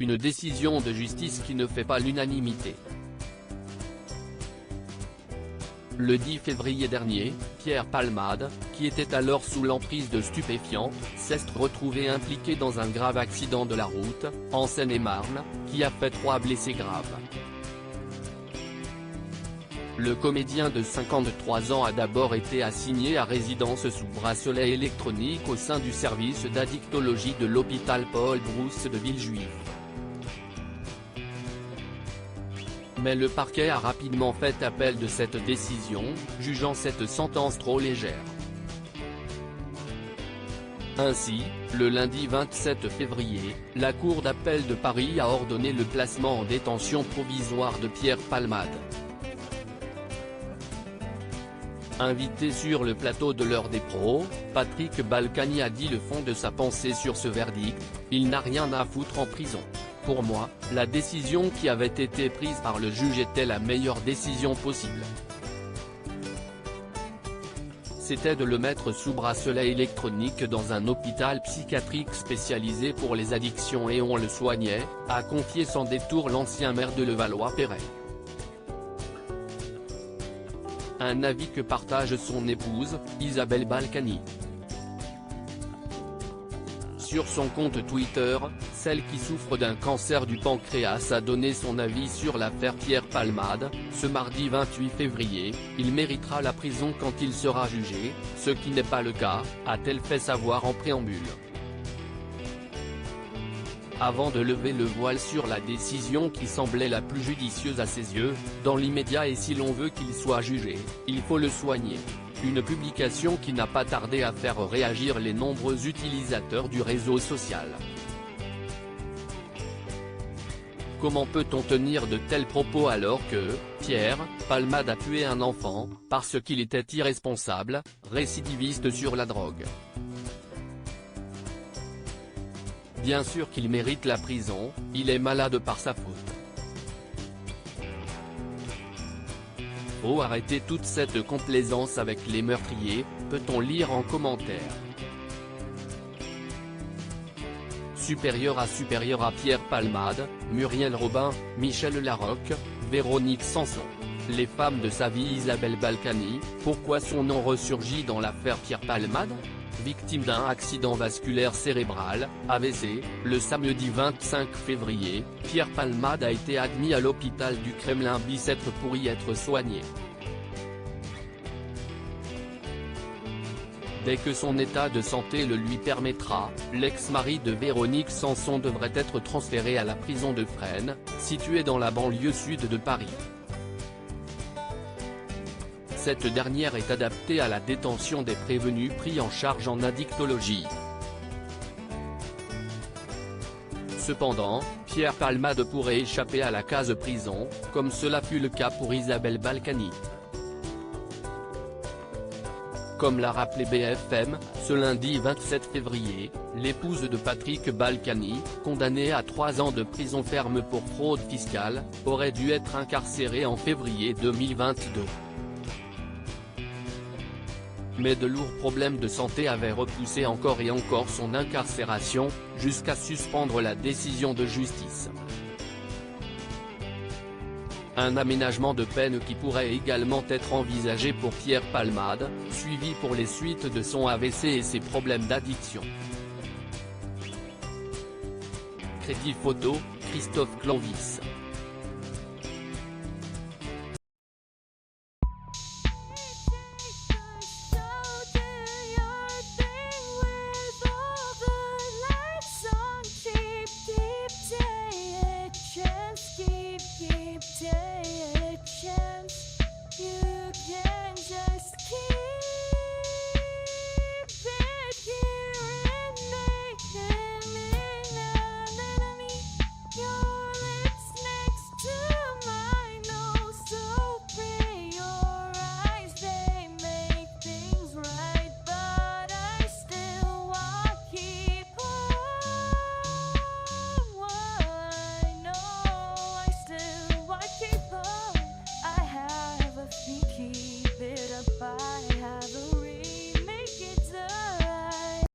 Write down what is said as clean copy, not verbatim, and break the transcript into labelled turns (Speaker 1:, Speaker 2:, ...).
Speaker 1: Une décision de justice qui ne fait pas l'unanimité. Le 10 février dernier, Pierre Palmade, qui était alors sous l'emprise de stupéfiants, s'est retrouvé impliqué dans un grave accident de la route, en Seine-et-Marne, qui a fait 3 blessés graves. Le comédien de 53 ans a d'abord été assigné à résidence sous bracelet électronique au sein du service d'addictologie de l'hôpital Paul Brousse de Villejuif. Mais le parquet a rapidement fait appel de cette décision, jugeant cette sentence trop légère. Ainsi, le lundi 27 février, la Cour d'appel de Paris a ordonné le placement en détention provisoire de Pierre Palmade. Invité sur le plateau de l'heure des pros, Patrick Balkany a dit le fond de sa pensée sur ce verdict: il n'a rien à foutre en prison. Pour moi, la décision qui avait été prise par le juge était la meilleure décision possible. C'était de le mettre sous bracelet électronique dans un hôpital psychiatrique spécialisé pour les addictions et on le soignait, a confié sans détour l'ancien maire de Levallois-Perret. Un avis que partage son épouse, Isabelle Balkany. Sur son compte Twitter, celle qui souffre d'un cancer du pancréas a donné son avis sur l'affaire Pierre Palmade. Ce mardi 28 février, il méritera la prison quand il sera jugé, ce qui n'est pas le cas, a-t-elle fait savoir en préambule. Avant de lever le voile sur la décision qui semblait la plus judicieuse à ses yeux, dans l'immédiat et si l'on veut qu'il soit jugé, il faut le soigner. Une publication qui n'a pas tardé à faire réagir les nombreux utilisateurs du réseau social. Comment peut-on tenir de tels propos alors que Pierre Palmade a tué un enfant, parce qu'il était irresponsable, récidiviste sur la drogue? Bien sûr qu'il mérite la prison, il est malade par sa faute. Faut arrêter toute cette complaisance avec les meurtriers, peut-on lire en commentaire. Supérieur à Pierre Palmade, Muriel Robin, Michel Larocque, Véronique Sanson. Les femmes de sa vie Isabelle Balkany, pourquoi son nom ressurgit dans l'affaire Pierre Palmade? Victime d'un accident vasculaire cérébral, AVC, le samedi 25 février, Pierre Palmade a été admis à l'hôpital du Kremlin-Bicêtre pour y être soigné. Dès que son état de santé le lui permettra, l'ex-mari de Véronique Sanson devrait être transféré à la prison de Fresnes, située dans la banlieue sud de Paris. Cette dernière est adaptée à la détention des prévenus pris en charge en addictologie. Cependant, Pierre Palmade pourrait échapper à la case prison, comme cela fut le cas pour Isabelle Balkany. Comme l'a rappelé BFM, ce lundi 27 février, l'épouse de Patrick Balkany, condamnée à 3 ans de prison ferme pour fraude fiscale, aurait dû être incarcérée en février 2022. Mais de lourds problèmes de santé avaient repoussé encore et encore son incarcération, jusqu'à suspendre la décision de justice. Un aménagement de peine qui pourrait également être envisagé pour Pierre Palmade, suivi pour les suites de son AVC et ses problèmes d'addiction. Crédit photo, Christophe Clanvis.